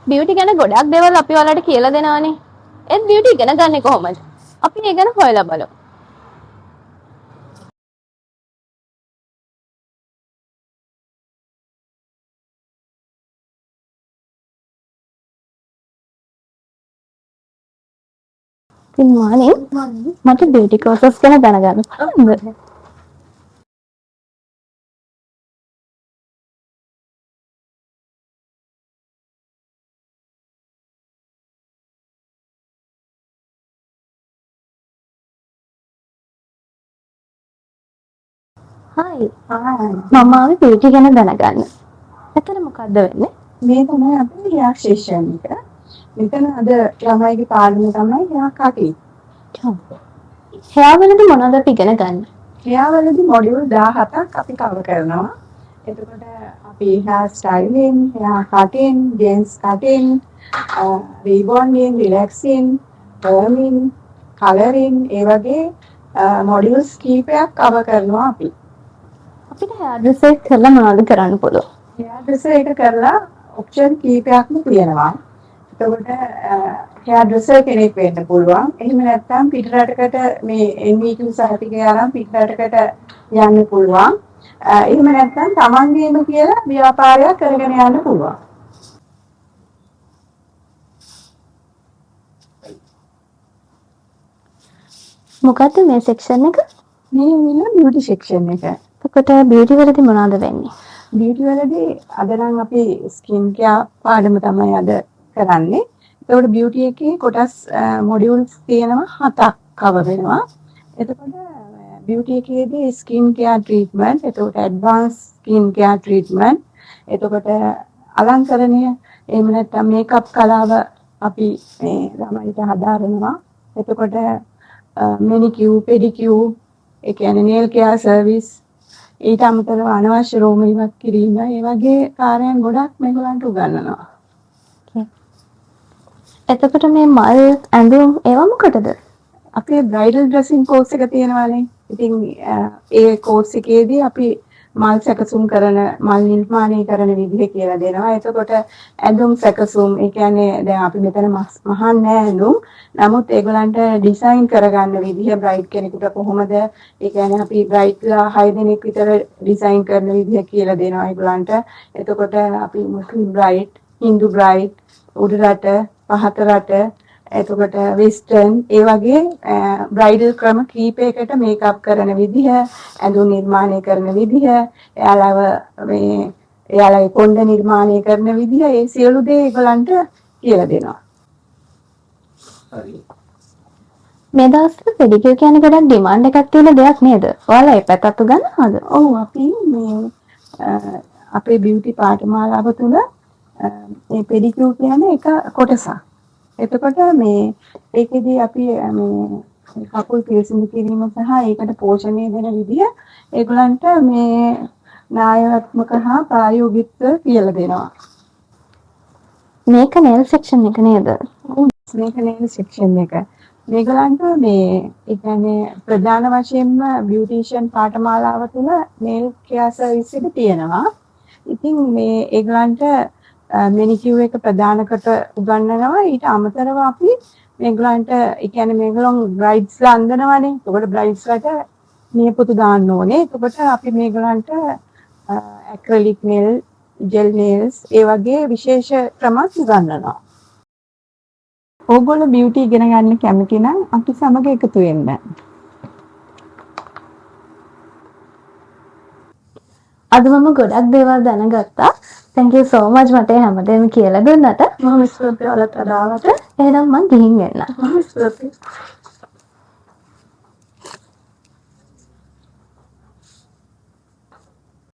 Beauty ගැන ගොඩක් දේවල් අපි ඔයාලට කියලා දෙනවානේ. ඒත් බියුටි ඉගෙන ගන්නේ කොහොමද? අපි ඒ ගැන හොයලා බලමු. Good morning. මට බියුටි කෝසස් ගැන දැනගන්න පුළුවන්ද? Hi. මම ආවේ බියුටි ගැන දැනගන්න. එතන මොකද්ද වෙන්නේ? මේ තමයි අපේ රියාක්ෂේෂන් එක. මෙතන අද ළමයිගේ පාඩම තමයි හෙයා කටින්. හෙයා වලදී මොනවද අපි ඉගෙන ගන්න? හෙයා වලදී මොඩියුල් 17ක් අපි කවර් කරනවා. එතකොට අපි හෙයා ස්ටයිලින්, හෙයා කටින්, ජෙන්ස් කටින්, රිබොන්ඩින්, රිලැක්සින්, පර්මින්, කලරින් ඒ වගේ මොඩියුල්ස් කීපයක් කවර් කරනවා අපි. අපිට හෙයා ඩ්‍රෙස් එක කරලා මොනවද කරන්න පුළුවන්? හෙයා ඩ්‍රෙස් එක කරලා ඔප්ෂන් කීපයක්ම තියෙනවා. එතකොට හෙයා ඩ්‍රෙසර් කෙනෙක් වෙන්න පුළුවන්. එහෙම නැත්නම් පිටරටකට මේ NVQ සහතිකය අරන් පිටරටකට යන්න පුළුවන්. එහෙම නැත්නම් තමන්ගේම කියලා ව්‍යාපාරයක් කරගෙන යන්න පුළුවන්. මොකද්ද මේ සෙක්ෂන් එක? මේ විල බියුටි සෙක්ෂන් එක. එතකොට බියුටි වලදී මොනවද වෙන්නේ? බියුටි වලදී අද නම් අපි ස්කින් කෙයාර් පාඩම තමයි අද කරන්නේ. එතකොට බියුටි එකේ කොටස් මොඩියුල්ස් තියෙනවා 7ක් කවර් වෙනවා. එතකොට බියුටි එකේදී ස්කින් කෙයාර් ට්‍රීට්මන්ට්, එතකොට ඇඩ්වාන්ස් ස්කින් කෙයාර් ට්‍රීට්මන්ට්, එතකොට අලංකරණය, එහෙම නැත්නම් මේකප් කලාව අපි මේ ළමයිට හදාරනවා. එතකොට මෙනිකියු, පෙඩිකියු, ඒ කියන්නේ නේල් කෙයාර් සර්විස්, ඊට අමතරව අනවශ්‍ය රෝම ඉවත් කිරීම, ඒ වගේ කාර්යයන් ගොඩක් මේගොල්ලන්ට උගන්වනවා. එතකොට මේ මල් ඇඳුම් ඒවා මොකටද? අපේ බ්‍රයිඩල් ඩ්‍රෙසින් කෝස් එක තියෙනවානේ. ඉතින් ඒ කෝස් එකේදී අපි මල් සැකසුම් කරන, මල් නිර්මාණය කරන විදිහ කියලා දෙනවා. එතකොට ඇඳුම් සැකසුම්, ඒ කියන්නේ දැන් අපි මෙතන මහන්නේ නැහැ ඇඳුම්. නමුත් ඒගොල්ලන්ට ඩිසයින් කරගන්න විදිහ බ්‍රයිඩ් කෙනෙකුට කොහොමද, ඒ කියන්නේ අපි බ්‍රයිඩ්ලා 6 දෙනෙක් විතර ඩිසයින් කරන විදිහ කියලා දෙනවා ඒගොල්ලන්ට. එතකොට අපි මුස්ලිම් බ්‍රයිඩ්, හින්දු බ්‍රයිඩ්, උඩ රට, පහත රට, එතකොට වෙස්ටර්න්, ඒ වගේ බ්‍රයිඩල් ක්‍රම කීපයකට මේකප් කරන විදිහ, ඇඳුම් නිර්මාණය කරන විදිහ, එයාලගේ කොණ්ඩ නිර්මාණය කරන විදිහ, ඒ සියලු දේ ඒගොල්ලන්ට කියලා දෙනවා. හරි. මේ දවස්වල පෙඩිකියුර් කියන්නේ ගොඩක් ඩිමාන්ඩ් එකක් තියෙන දෙයක් නේද? ඔයාලා ඒ පැත්තත් උගන්වනවද? ඔව්, අපි මේ අපේ බියුටි පාඨමාලාව තුළ මේ පෙඩිකියුර් කියන්නේ එක කොටසක්. එතකොට මේ ඒකෙදී අපි මේ කකුල් පිරිසිදු කිරීම සහ ඒකට පෝෂණය දෙන විදිය ඒගොල්ලන්ට මේ න්‍යායාත්මක හා ප්‍රායෝගිකව කියලා දෙනවා. මේක නේල් සෙක්ෂන් එක නේද? මේක නේල් සෙක්ෂන් එක. මේගොල්ලන්ට මේ ඒ කියන්නේ ප්‍රධාන වශයෙන්ම බියුටිෂියන් පාඨමාලාව තුළ නේල් කෙයාර් සර්විස් එක තියෙනවා. ඉතින් මේ ඒගොල්ලන්ට මෙනිකියුර් එක ප්‍රධාන කොට උගන්වනවා. ඊට අමතරව අපි මේගොල්ලන්ට ඒ කියන්නේ මේගොල්ලන් බ්‍රයිඩ්ස්ලා අඳිනවනේ. ඒකට බ්‍රයිඩ්ස්ලාට නියපොතු දාන්න ඕනේ. ඒකට අපි මේගොල්ලන්ට ඇක්‍රිලික් නෙල්, ජෙල් නේල්ස් ඒ වගේ විශේෂ ක්‍රමත් උගන්වනවා. ඕගොල්ලෝ බියුටි ඉගෙන ගන්න කැමති නම් අපි සමග එකතු වෙන්න. අද මම ගොඩක් දේවල් දැනගත්තා. Thank you so much මට හැමදේම කියලා දුන්නට. මම ස්තුතියි ඔයාලට ආවට. එහෙනම් මම ගිහින් එන්න. මම ස්තුතියි.